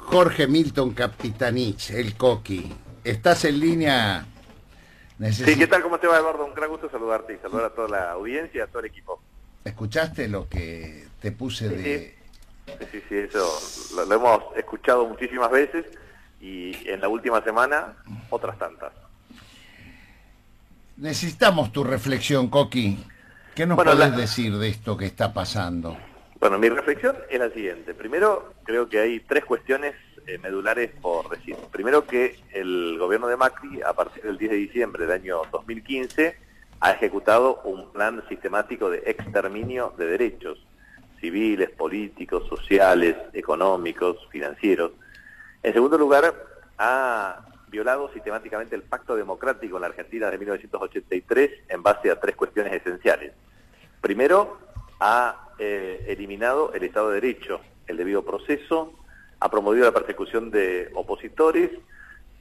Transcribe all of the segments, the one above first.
Jorge Milton Capitanich, el Coqui. ¿Estás en línea? Sí, ¿qué tal? ¿Cómo te va, Eduardo? Un gran gusto saludarte y saludar a toda la audiencia y a todo el equipo. ¿Escuchaste lo que te puse Sí, de...? sí, eso lo hemos escuchado muchísimas veces y en la última semana otras tantas. Necesitamos tu reflexión, Coqui. ¿Qué nos Bueno, podés decir de esto que está pasando? Bueno, mi reflexión es la siguiente. Primero, creo que hay tres cuestiones medulares por decir. Primero, que el gobierno de Macri, a partir del 10 de diciembre del año 2015, ha ejecutado un plan sistemático de exterminio de derechos civiles, políticos, sociales, económicos, financieros. En segundo lugar, ha violado sistemáticamente el pacto democrático en la Argentina de 1983 en base a tres cuestiones esenciales. Primero, ha eliminado el Estado de Derecho, el debido proceso, ha promovido la persecución de opositores,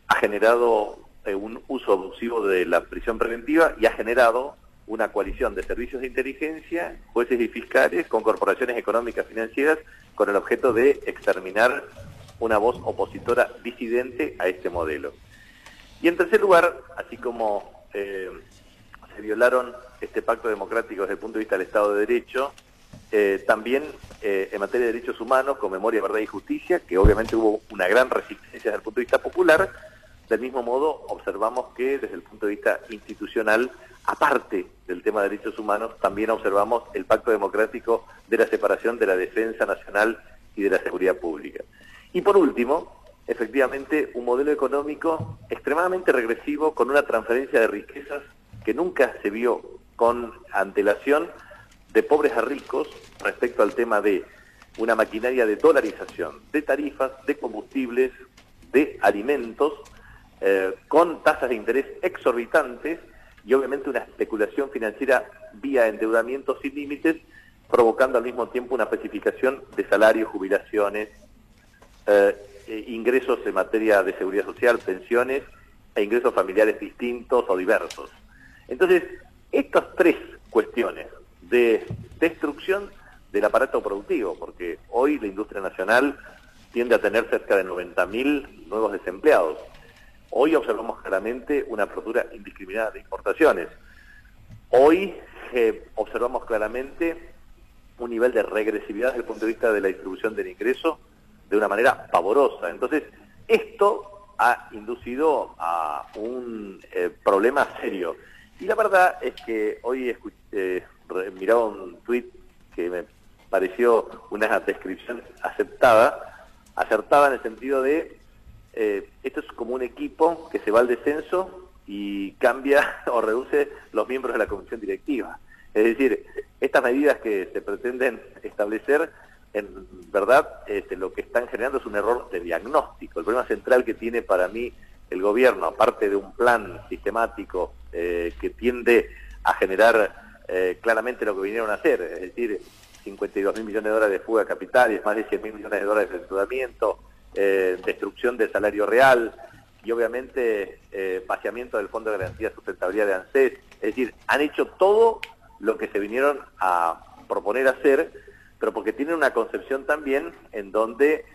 ha generado un uso abusivo de la prisión preventiva y ha generado una coalición de servicios de inteligencia, jueces y fiscales con corporaciones económicas financieras con el objeto de exterminar una voz opositora disidente a este modelo. Y en tercer lugar, así como se violaron este pacto democrático desde el punto de vista del Estado de Derecho, también en materia de derechos humanos, con memoria, verdad y justicia, que obviamente hubo una gran resistencia desde el punto de vista popular. Del mismo modo, observamos que desde el punto de vista institucional, aparte del tema de derechos humanos, también observamos el pacto democrático de la separación de la defensa nacional y de la seguridad pública. Y por último, efectivamente, un modelo económico extremadamente regresivo, con una transferencia de riquezas que nunca se vio con antelación, de pobres a ricos, respecto al tema de una maquinaria de dolarización, de tarifas, de combustibles, de alimentos, con tasas de interés exorbitantes y obviamente una especulación financiera vía endeudamiento sin límites, provocando al mismo tiempo una especificación de salarios, jubilaciones, ingresos en materia de seguridad social, pensiones e ingresos familiares distintos o diversos. Entonces, estas tres cuestiones de destrucción del aparato productivo, porque hoy la industria nacional tiende a tener cerca de 90.000 nuevos desempleados. Hoy observamos claramente una apertura indiscriminada de importaciones. Hoy observamos claramente un nivel de regresividad desde el punto de vista de la distribución del ingreso de una manera pavorosa. Entonces, esto ha inducido a un problema serio. Y la verdad es que hoy miraba un tuit que me pareció una descripción acertada en el sentido de esto es como un equipo que se va al descenso y cambia o reduce los miembros de la comisión directiva. Es decir, estas medidas que se pretenden establecer, en verdad, lo que están generando es un error de diagnóstico. El problema central que tiene para mí el gobierno, aparte de un plan sistemático que tiende a generar claramente lo que vinieron a hacer, es decir, 52.000 millones de dólares de fuga de capitales, más de 100.000 millones de dólares de endeudamiento, destrucción del salario real y obviamente vaciamiento del Fondo de Garantía de Sustentabilidad de ANSES. Es decir, han hecho todo lo que se vinieron a proponer hacer, pero porque tienen una concepción también en donde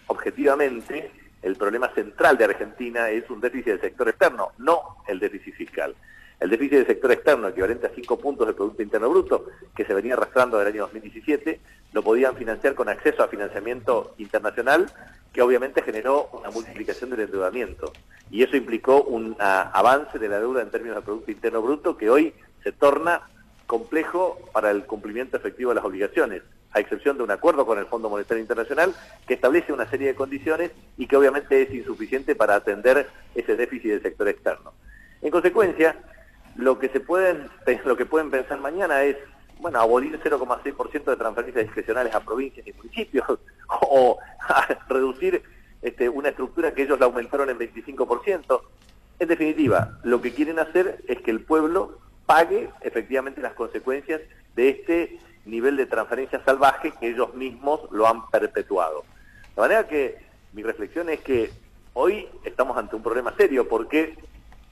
objetivamente el problema central de Argentina es un déficit del sector externo, no el déficit fiscal. El déficit del sector externo, equivalente a 5 puntos del Producto Interno Bruto, que se venía arrastrando del año 2017, lo podían financiar con acceso a financiamiento internacional, que obviamente generó una multiplicación del endeudamiento. Y eso implicó un avance de la deuda en términos del Producto Interno Bruto, que hoy se torna complejo para el cumplimiento efectivo de las obligaciones, a excepción de un acuerdo con el Fondo Monetario Internacional que establece una serie de condiciones y que obviamente es insuficiente para atender ese déficit del sector externo. En consecuencia, lo que pueden pensar mañana es, bueno, abolir 0,6% de transferencias discrecionales a provincias y municipios o a reducir una estructura que ellos la aumentaron en 25%. En definitiva, lo que quieren hacer es que el pueblo pague efectivamente las consecuencias de este nivel de transferencia salvaje que ellos mismos lo han perpetuado. De manera que mi reflexión es que hoy estamos ante un problema serio porque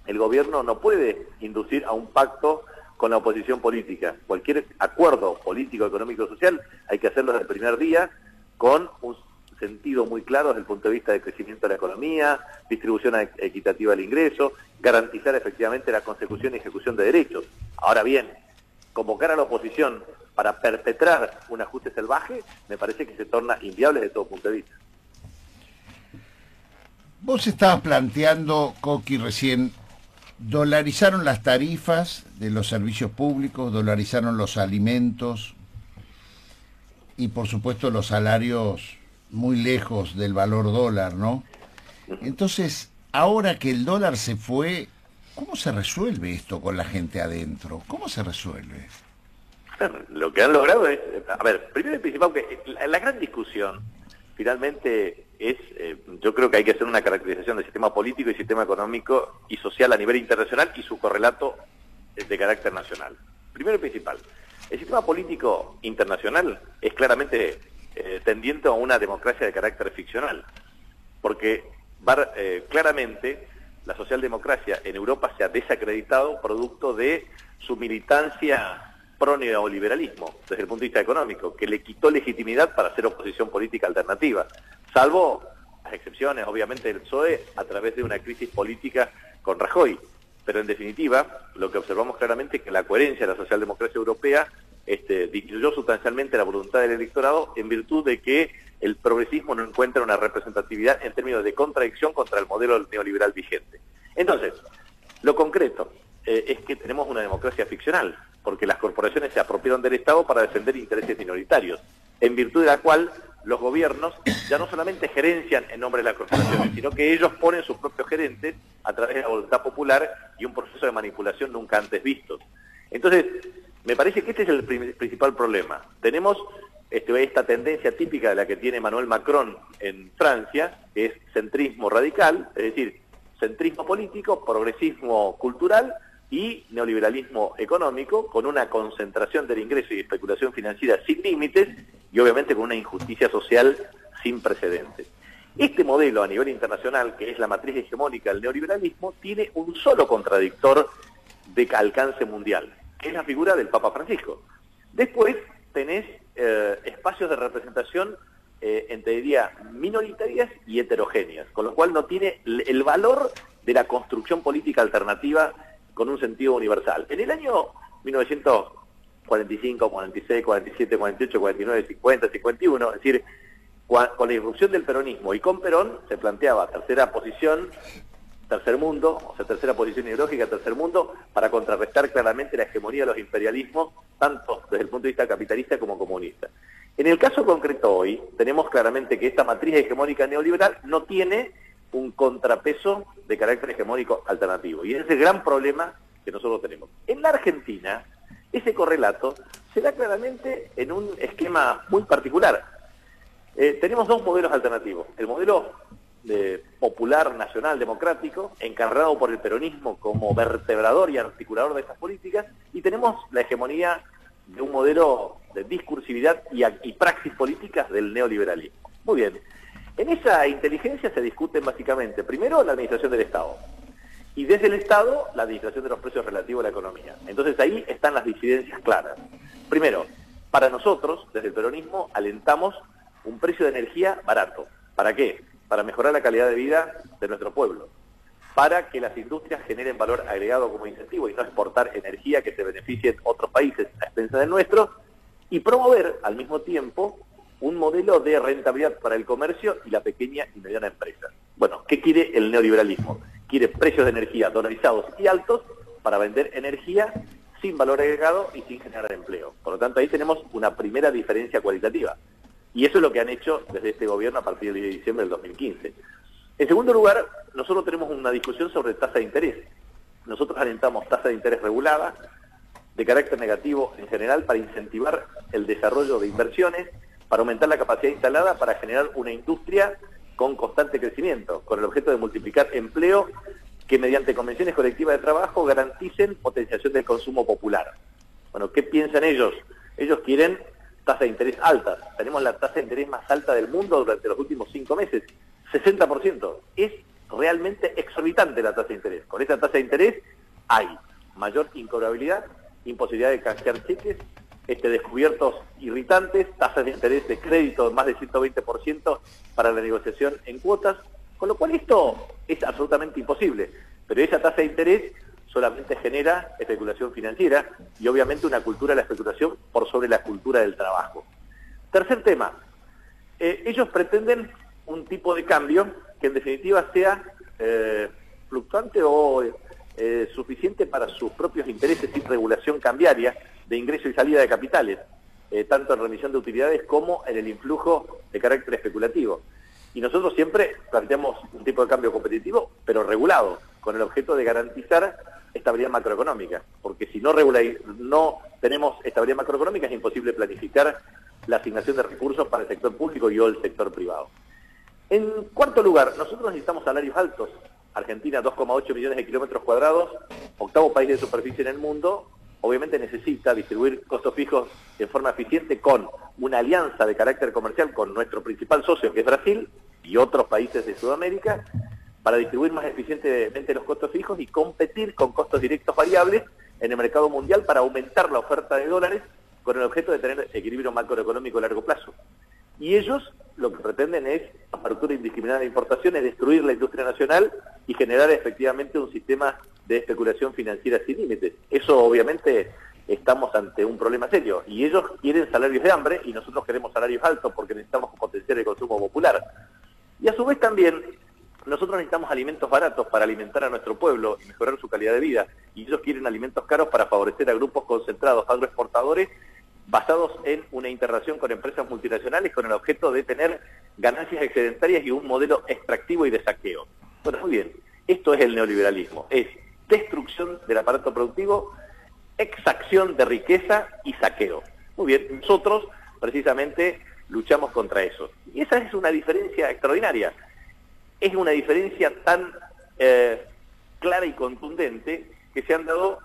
el gobierno no puede inducir a un pacto con la oposición política. Cualquier acuerdo político, económico, social hay que hacerlo desde el primer día con un sentido muy claro desde el punto de vista del crecimiento de la economía, distribución equitativa del ingreso, garantizar efectivamente la consecución y ejecución de derechos. Ahora bien, convocar a la oposición para perpetrar un ajuste salvaje me parece que se torna inviable desde todo punto de vista. Vos estabas planteando, Coqui, recién, dolarizaron las tarifas de los servicios públicos, dolarizaron los alimentos y por supuesto los salarios muy lejos del valor dólar, ¿no? Entonces, ahora que el dólar se fue, ¿cómo se resuelve esto con la gente adentro? ¿Cómo se resuelve? Lo que han logrado es, a ver, primero y principal, que la gran discusión finalmente es, yo creo que hay que hacer una caracterización del sistema político y sistema económico y social a nivel internacional y su correlato de carácter nacional. Primero y principal, el sistema político internacional es claramente tendiente a una democracia de carácter ficcional, porque claramente la socialdemocracia en Europa se ha desacreditado producto de su militancia pro-neoliberalismo, desde el punto de vista económico, que le quitó legitimidad para hacer oposición política alternativa, salvo las excepciones, obviamente, del PSOE, a través de una crisis política con Rajoy. Pero en definitiva, lo que observamos claramente es que la coherencia de la socialdemocracia europea disminuyó sustancialmente la voluntad del electorado en virtud de que el progresismo no encuentra una representatividad en términos de contradicción contra el modelo neoliberal vigente. Entonces, lo concreto es que tenemos una democracia ficcional, porque las corporaciones se apropiaron del Estado para defender intereses minoritarios, en virtud de la cual los gobiernos ya no solamente gerencian en nombre de las corporaciones, sino que ellos ponen sus propios gerentes a través de la voluntad popular y un proceso de manipulación nunca antes visto. Entonces, me parece que este es el principal problema. Tenemos esta tendencia típica de la que tiene Emmanuel Macron en Francia, que es centrismo radical, es decir, centrismo político, progresismo cultural y neoliberalismo económico, con una concentración del ingreso y especulación financiera sin límites y obviamente con una injusticia social sin precedentes. Este modelo a nivel internacional, que es la matriz hegemónica del neoliberalismo, tiene un solo contradictor de alcance mundial, que es la figura del Papa Francisco. Después tenés espacios de representación, te diría, minoritarias y heterogéneas, con lo cual no tiene el valor de la construcción política alternativa con un sentido universal. En el año 1945, 46, 47, 48, 49, 50, 51, es decir, con la irrupción del peronismo y con Perón se planteaba tercera posición, tercer mundo, o sea, tercera posición ideológica, tercer mundo, para contrarrestar claramente la hegemonía de los imperialismos, tanto desde el punto de vista capitalista como comunista. En el caso concreto hoy, tenemos claramente que esta matriz hegemónica neoliberal no tiene un contrapeso de carácter hegemónico alternativo, y ese es el gran problema que nosotros tenemos. En la Argentina, ese correlato se da claramente en un esquema muy particular. Tenemos dos modelos alternativos: el modelo popular, nacional, democrático, encarnado por el peronismo como vertebrador y articulador de estas políticas, y tenemos la hegemonía de un modelo de discursividad y praxis políticas del neoliberalismo. Muy bien. En esa inteligencia se discuten básicamente, primero, la administración del Estado, y desde el Estado, la administración de los precios relativos a la economía. Entonces ahí están las disidencias claras. Primero, para nosotros, desde el peronismo, alentamos un precio de energía barato. ¿Para qué? Para mejorar la calidad de vida de nuestro pueblo, para que las industrias generen valor agregado como incentivo y no exportar energía que se beneficien otros países a expensas del nuestro, y promover al mismo tiempo un modelo de rentabilidad para el comercio y la pequeña y mediana empresa. Bueno, ¿qué quiere el neoliberalismo? Quiere precios de energía dolarizados y altos para vender energía sin valor agregado y sin generar empleo. Por lo tanto, ahí tenemos una primera diferencia cualitativa. Y eso es lo que han hecho desde este gobierno a partir del 10 de diciembre del 2015. En segundo lugar, nosotros tenemos una discusión sobre tasa de interés. Nosotros alentamos tasa de interés regulada, de carácter negativo en general, para incentivar el desarrollo de inversiones, para aumentar la capacidad instalada, para generar una industria con constante crecimiento, con el objeto de multiplicar empleo que mediante convenciones colectivas de trabajo garanticen potenciación del consumo popular. Bueno, ¿qué piensan ellos? Ellos quieren tasa de interés alta. Tenemos la tasa de interés más alta del mundo durante los últimos 5 meses, 60%. Es realmente exorbitante la tasa de interés. Con esa tasa de interés hay mayor incobrabilidad, imposibilidad de canjear cheques, descubiertos irritantes, tasas de interés de crédito de más de 120% para la negociación en cuotas, con lo cual esto es absolutamente imposible. Pero esa tasa de interés solamente genera especulación financiera y obviamente una cultura de la especulación por sobre la cultura del trabajo. Tercer tema, ellos pretenden un tipo de cambio que en definitiva sea fluctuante o suficiente para sus propios intereses sin regulación cambiaria de ingreso y salida de capitales, tanto en remisión de utilidades como en el influjo de carácter especulativo. Y nosotros siempre planteamos un tipo de cambio competitivo, pero regulado, con el objeto de garantizar estabilidad macroeconómica, porque si no tenemos estabilidad macroeconómica es imposible planificar la asignación de recursos para el sector público y o el sector privado. En cuarto lugar, nosotros necesitamos salarios altos. Argentina, 2,8 millones de kilómetros cuadrados, octavo país de superficie en el mundo, obviamente necesita distribuir costos fijos de forma eficiente con una alianza de carácter comercial con nuestro principal socio, que es Brasil, y otros países de Sudamérica, para distribuir más eficientemente los costos fijos y competir con costos directos variables en el mercado mundial para aumentar la oferta de dólares con el objeto de tener equilibrio macroeconómico a largo plazo. Y ellos lo que pretenden es apertura indiscriminada de importaciones, destruir la industria nacional y generar efectivamente un sistema de especulación financiera sin límites. Eso obviamente estamos ante un problema serio y ellos quieren salarios de hambre y nosotros queremos salarios altos porque necesitamos potenciar el consumo popular. Y a su vez también nosotros necesitamos alimentos baratos para alimentar a nuestro pueblo y mejorar su calidad de vida, y ellos quieren alimentos caros para favorecer a grupos concentrados agroexportadores basados en una interrelación con empresas multinacionales con el objeto de tener ganancias excedentarias y un modelo extractivo y de saqueo. Bueno, muy bien, esto es el neoliberalismo, es destrucción del aparato productivo, exacción de riqueza y saqueo. Muy bien, nosotros precisamente luchamos contra eso. Y esa es una diferencia extraordinaria. Es una diferencia tan clara y contundente que se han dado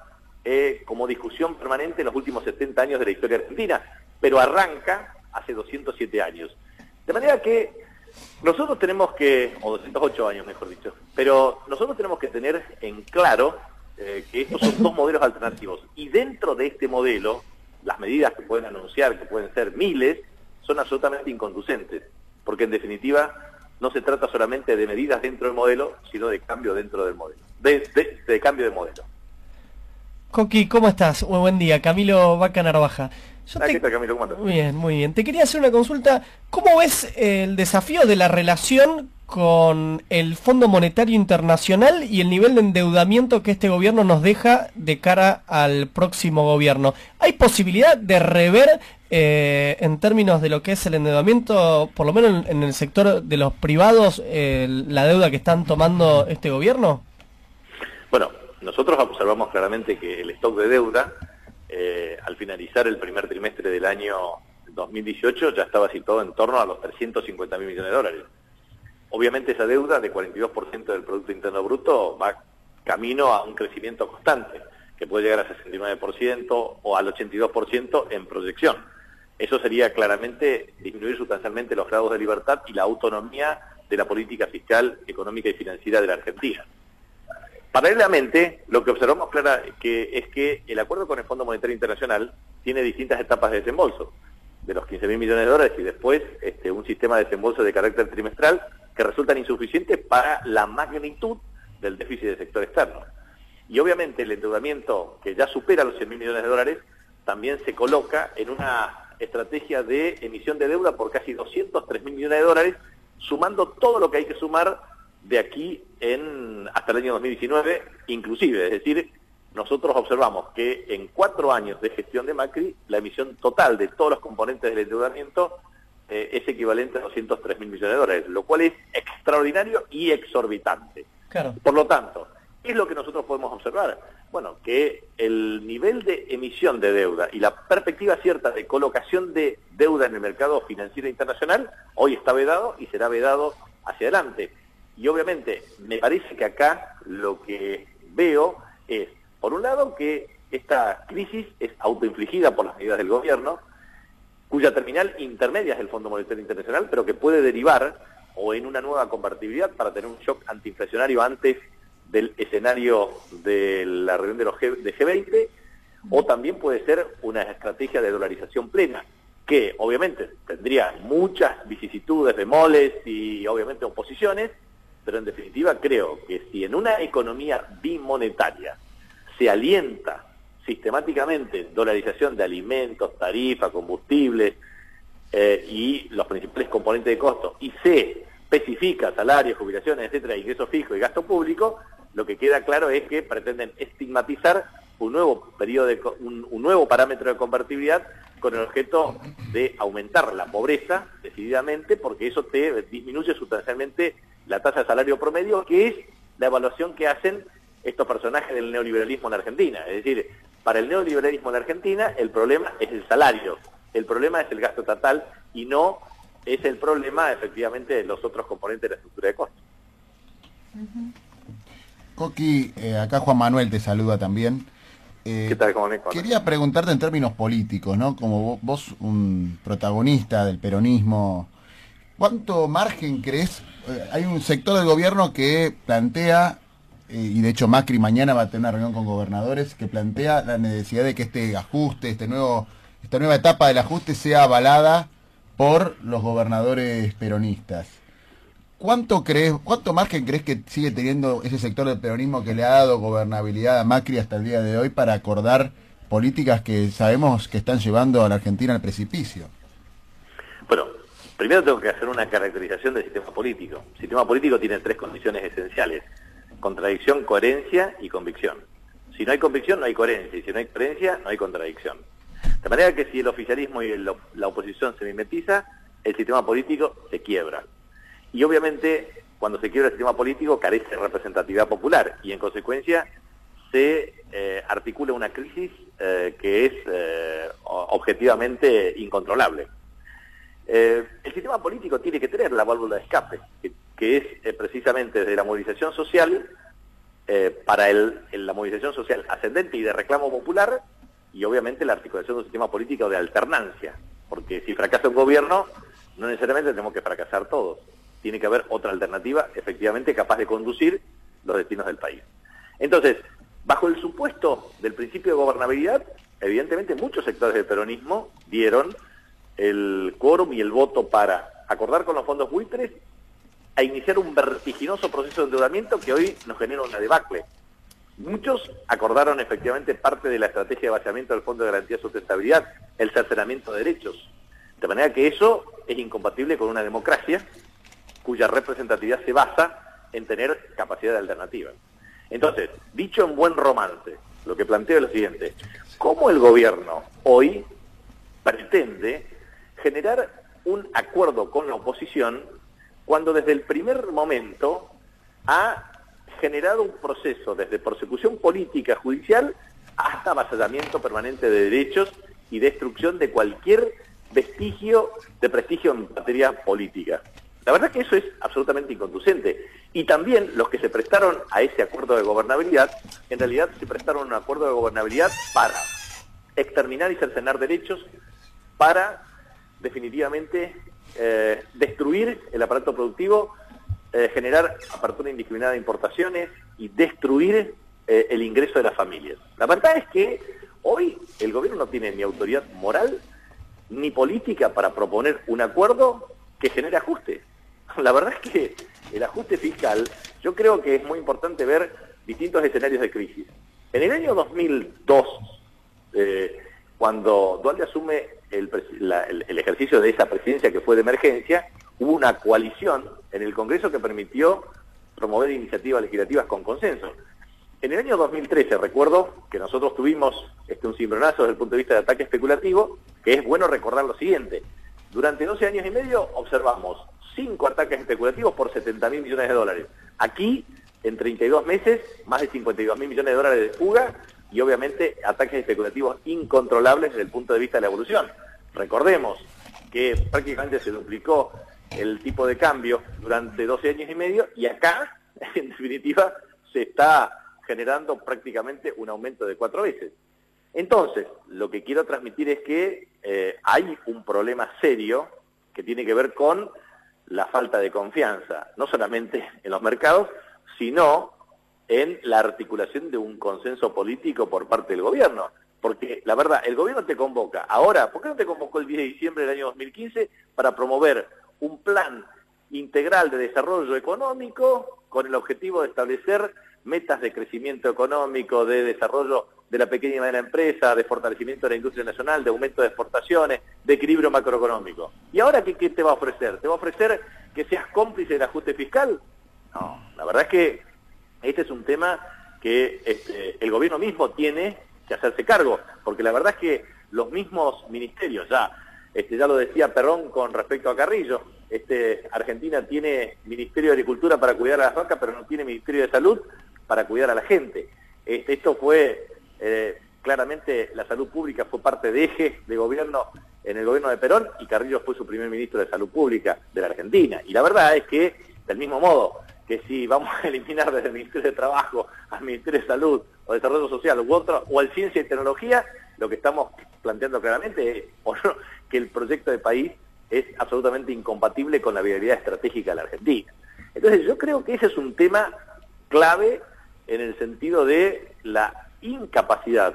como discusión permanente en los últimos 70 años de la historia argentina, pero arranca hace 207 años. De manera que nosotros tenemos que, o 208 años mejor dicho, pero nosotros tenemos que tener en claro que estos son dos modelos alternativos. Y dentro de este modelo, las medidas que pueden anunciar, que pueden ser miles, son absolutamente inconducentes, porque en definitiva no se trata solamente de medidas dentro del modelo, sino de cambio dentro del modelo, de cambio de modelo. Coqui, ¿cómo estás? Muy buen día, Camilo Vaca Narvaja. ¿Qué tal, Camilo? ¿Cómo andas? Muy bien, muy bien. Te quería hacer una consulta. ¿Cómo ves el desafío de la relación con el Fondo Monetario Internacional y el nivel de endeudamiento que este gobierno nos deja de cara al próximo gobierno? ¿Hay posibilidad de rever en términos de lo que es el endeudamiento, por lo menos en el sector de los privados, la deuda que están tomando este gobierno? Bueno, nosotros observamos claramente que el stock de deuda, al finalizar el primer trimestre del año 2018, ya estaba situado en torno a los 350.000 millones de dólares. Obviamente esa deuda de 42% del Producto Interno Bruto va camino a un crecimiento constante, que puede llegar a 69% o al 82% en proyección. Eso sería claramente disminuir sustancialmente los grados de libertad y la autonomía de la política fiscal, económica y financiera de la Argentina. Paralelamente, lo que observamos es que el acuerdo con el Fondo Monetario Internacional tiene distintas etapas de desembolso, de los 15.000 millones de dólares y después un sistema de desembolso de carácter trimestral que resultan insuficientes para la magnitud del déficit del sector externo. Y obviamente el endeudamiento, que ya supera los 100.000 millones de dólares, también se coloca en una estrategia de emisión de deuda por casi 203.000 millones de dólares, sumando todo lo que hay que sumar de aquí hasta el año 2019, inclusive. Es decir, nosotros observamos que en 4 años de gestión de Macri, la emisión total de todos los componentes del endeudamiento es equivalente a 203.000 millones de dólares, lo cual es extraordinario y exorbitante. Claro. Por lo tanto, ¿qué es lo que nosotros podemos observar? Bueno, que el nivel de emisión de deuda y la perspectiva cierta de colocación de deuda en el mercado financiero internacional hoy está vedado y será vedado hacia adelante. Y obviamente me parece que acá lo que veo es, por un lado, que esta crisis es autoinfligida por las medidas del gobierno, cuya terminal intermedia es el Fondo Monetario Internacional, pero que puede derivar o en una nueva convertibilidad para tener un shock antiinflacionario antes del escenario de la reunión de los de G20, o también puede ser una estrategia de dolarización plena, que obviamente tendría muchas vicisitudes, bemoles y obviamente oposiciones, pero en definitiva creo que si en una economía bimonetaria se alienta sistemáticamente dolarización de alimentos, tarifas, combustibles y los principales componentes de costo, y se especifica salarios, jubilaciones, etcétera, ingresos fijos y gasto público, lo que queda claro es que pretenden estigmatizar un nuevo un nuevo parámetro de convertibilidad con el objeto de aumentar la pobreza decididamente, porque eso te disminuye sustancialmente la tasa de salario promedio, que es la evaluación que hacen estos personajes del neoliberalismo en Argentina. Es decir, para el neoliberalismo en Argentina el problema es el salario, el problema es el gasto estatal y no es el problema efectivamente de los otros componentes de la estructura de costos. Coqui, acá Juan Manuel te saluda también. ¿Qué tal, Juan Manuel? Quería preguntarte en términos políticos, ¿no? Como vos un protagonista del peronismo, ¿cuánto margen crees? Hay un sector del gobierno que plantea, y de hecho Macri mañana va a tener una reunión con gobernadores, que plantea la necesidad de que este ajuste, esta nueva etapa del ajuste sea avalada por los gobernadores peronistas. ¿Cuánto margen crees que sigue teniendo ese sector del peronismo que le ha dado gobernabilidad a Macri hasta el día de hoy para acordar políticas que sabemos que están llevando a la Argentina al precipicio? Bueno, primero tengo que hacer una caracterización del sistema político. El sistema político tiene tres condiciones esenciales: contradicción, coherencia y convicción. Si no hay convicción, no hay coherencia, y si no hay coherencia, no hay contradicción. De manera que si el oficialismo y la oposición se mimetiza, el sistema político se quiebra. Y obviamente, cuando se quiebra el sistema político, carece de representatividad popular, y en consecuencia se articula una crisis que es objetivamente incontrolable. El sistema político tiene que tener la válvula de escape, que es precisamente desde la movilización social, para la movilización social ascendente y de reclamo popular, y obviamente la articulación de un sistema político de alternancia, porque si fracasa un gobierno, no necesariamente tenemos que fracasar todos. Tiene que haber otra alternativa efectivamente capaz de conducir los destinos del país. Entonces, bajo el supuesto del principio de gobernabilidad, evidentemente muchos sectores del peronismo dieron el quórum y el voto para acordar con los fondos buitres a iniciar un vertiginoso proceso de endeudamiento que hoy nos genera una debacle. Muchos acordaron efectivamente parte de la estrategia de vaciamiento del Fondo de Garantía de Sustentabilidad, el cercenamiento de derechos. De manera que eso es incompatible con una democracia cuya representatividad se basa en tener capacidad de alternativa. Entonces, dicho en buen romance, lo que planteo es lo siguiente: ¿cómo el gobierno hoy pretende generar un acuerdo con la oposición cuando desde el primer momento ha generado un proceso desde persecución política judicial hasta avasallamiento permanente de derechos y destrucción de cualquier vestigio de prestigio en materia política? La verdad que eso es absolutamente inconducente. Y también los que se prestaron a ese acuerdo de gobernabilidad, en realidad se prestaron a un acuerdo de gobernabilidad para exterminar y cercenar derechos, para definitivamente destruir el aparato productivo, generar apertura indiscriminada de importaciones y destruir el ingreso de las familias. La verdad es que hoy el gobierno no tiene ni autoridad moral ni política para proponer un acuerdo que genere ajuste. La verdad es que el ajuste fiscal, yo creo que es muy importante ver distintos escenarios de crisis. En el año 2002, cuando Dualde asume el ejercicio de esa presidencia que fue de emergencia, hubo una coalición en el Congreso que permitió promover iniciativas legislativas con consenso. En el año 2013, recuerdo que nosotros tuvimos un cimbronazo desde el punto de vista de ataque especulativo, que es bueno recordar lo siguiente: durante 12 años y medio observamos 5 ataques especulativos por 70.000 millones de dólares. Aquí, en 32 meses, más de 52.000 millones de dólares de fuga y obviamente ataques especulativos incontrolables desde el punto de vista de la evolución. Recordemos que prácticamente se duplicó el tipo de cambio durante 12 años y medio y acá, en definitiva, se está generando prácticamente un aumento de 4 veces. Entonces, lo que quiero transmitir es que hay un problema serio que tiene que ver con la falta de confianza, no solamente en los mercados, sino en la articulación de un consenso político por parte del gobierno. Porque la verdad, el gobierno te convoca. Ahora, ¿por qué no te convocó el 10 de diciembre del año 2015 para promover un plan integral de desarrollo económico con el objetivo de establecer metas de crecimiento económico, de desarrollo de la pequeña y mediana empresa, de fortalecimiento de la industria nacional, de aumento de exportaciones, de equilibrio macroeconómico? ¿Y ahora qué te va a ofrecer? ¿Te va a ofrecer que seas cómplice del ajuste fiscal? No, la verdad es que este es un tema que el gobierno mismo tiene que hacerse cargo, porque la verdad es que los mismos ministerios, ya lo decía Perrón con respecto a Carrillo, Argentina tiene Ministerio de Agricultura para cuidar a las vacas, pero no tiene Ministerio de Salud para cuidar a la gente. Esto fue, claramente, la salud pública fue parte de eje de gobierno en el gobierno de Perón, y Carrillo fue su primer ministro de Salud Pública de la Argentina. Y la verdad es que, del mismo modo que si vamos a eliminar desde el Ministerio de Trabajo al Ministerio de Salud o Desarrollo Social u otro, o al Ciencia y Tecnología, lo que estamos planteando claramente es que el proyecto de país es absolutamente incompatible con la viabilidad estratégica de la Argentina. Entonces yo creo que ese es un tema clave en el sentido de la incapacidad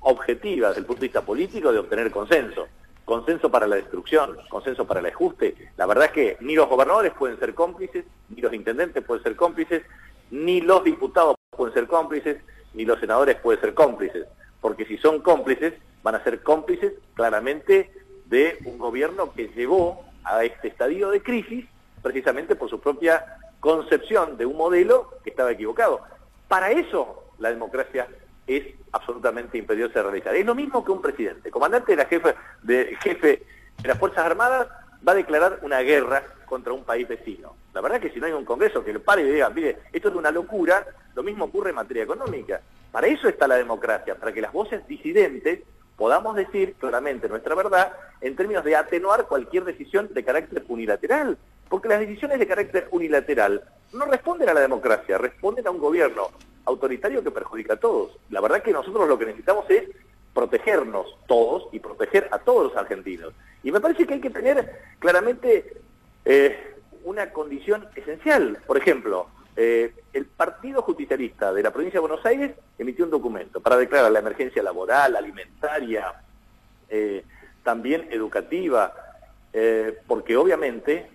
objetiva desde el punto de vista político de obtener consenso. Consenso para la destrucción, consenso para el ajuste. La verdad es que ni los gobernadores pueden ser cómplices, ni los intendentes pueden ser cómplices, ni los diputados pueden ser cómplices, ni los senadores pueden ser cómplices. Porque si son cómplices, van a ser cómplices claramente de un gobierno que llegó a este estadio de crisis precisamente por su propia concepción de un modelo que estaba equivocado. Para eso la democracia es absolutamente imperiosa de realizar. Es lo mismo que un presidente. Comandante jefe de las Fuerzas Armadas va a declarar una guerra contra un país vecino. La verdad es que si no hay un Congreso que le pare y diga, mire, esto es una locura, lo mismo ocurre en materia económica. Para eso está la democracia, para que las voces disidentes podamos decir claramente nuestra verdad en términos de atenuar cualquier decisión de carácter unilateral. Porque las decisiones de carácter unilateral no responden a la democracia, responden a un gobierno autoritario que perjudica a todos. La verdad que nosotros lo que necesitamos es protegernos todos y proteger a todos los argentinos. Y me parece que hay que tener claramente una condición esencial. Por ejemplo, el Partido Justicialista de la provincia de Buenos Aires emitió un documento para declarar la emergencia laboral, alimentaria, también educativa, porque obviamente,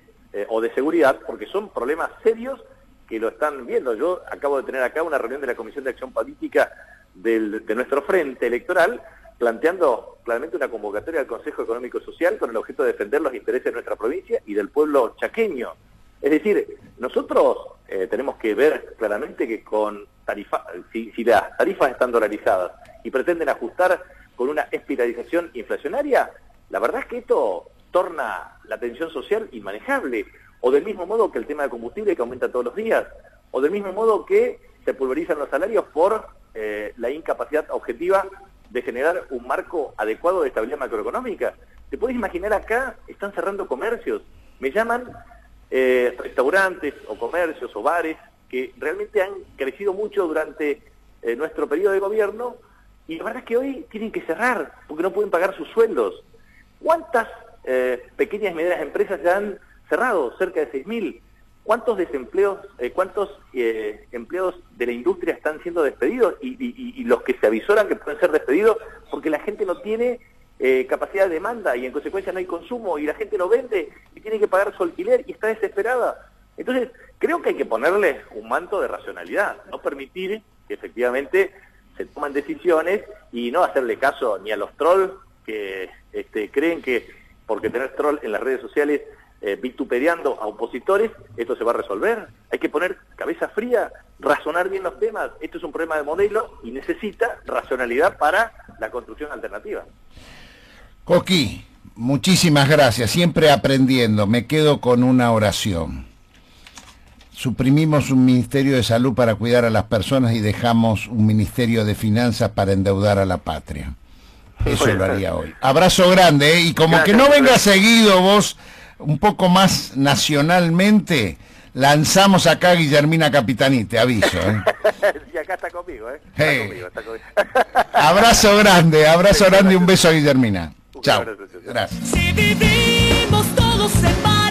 o de seguridad, porque son problemas serios que lo están viendo. Yo acabo de tener acá una reunión de la Comisión de Acción Política de nuestro frente electoral, planteando claramente una convocatoria al Consejo Económico y Social con el objeto de defender los intereses de nuestra provincia y del pueblo chaqueño. Es decir, nosotros tenemos que ver claramente que con si las tarifas están dolarizadas y pretenden ajustar con una espiralización inflacionaria, la verdad es que esto torna la tensión social inmanejable. O del mismo modo que el tema de combustible que aumenta todos los días, o del mismo modo que se pulverizan los salarios por la incapacidad objetiva de generar un marco adecuado de estabilidad macroeconómica. ¿Te puedes imaginar acá? Están cerrando comercios. Me llaman restaurantes o comercios o bares que realmente han crecido mucho durante nuestro periodo de gobierno, y la verdad es que hoy tienen que cerrar porque no pueden pagar sus sueldos. ¿Cuántas pequeñas y medianas empresas ya han cerrado? Cerca de 6.000. ¿Cuántos desempleos, cuántos empleados de la industria están siendo despedidos y los que se avisoran que pueden ser despedidos porque la gente no tiene capacidad de demanda y en consecuencia no hay consumo y la gente no vende y tiene que pagar su alquiler y está desesperada? Entonces creo que hay que ponerle un manto de racionalidad, no permitir que efectivamente se toman decisiones y no hacerle caso ni a los trolls que creen que porque tener troll en las redes sociales vituperiando a opositores, esto se va a resolver. Hay que poner cabeza fría, razonar bien los temas. Esto es un problema de modelo y necesita racionalidad para la construcción alternativa. Coqui, muchísimas gracias, siempre aprendiendo. Me quedo con una oración. Suprimimos un Ministerio de Salud para cuidar a las personas y dejamos un Ministerio de Finanzas para endeudar a la patria. Eso lo haría hoy. Abrazo grande, y como gracias, que no venga seguido vos, un poco más nacionalmente, lanzamos acá a Guillermina Capitani, te aviso. Sí, acá está conmigo, Está conmigo. Abrazo grande y un beso a Guillermina. Chao. Gracias. Si vivimos todos en paz.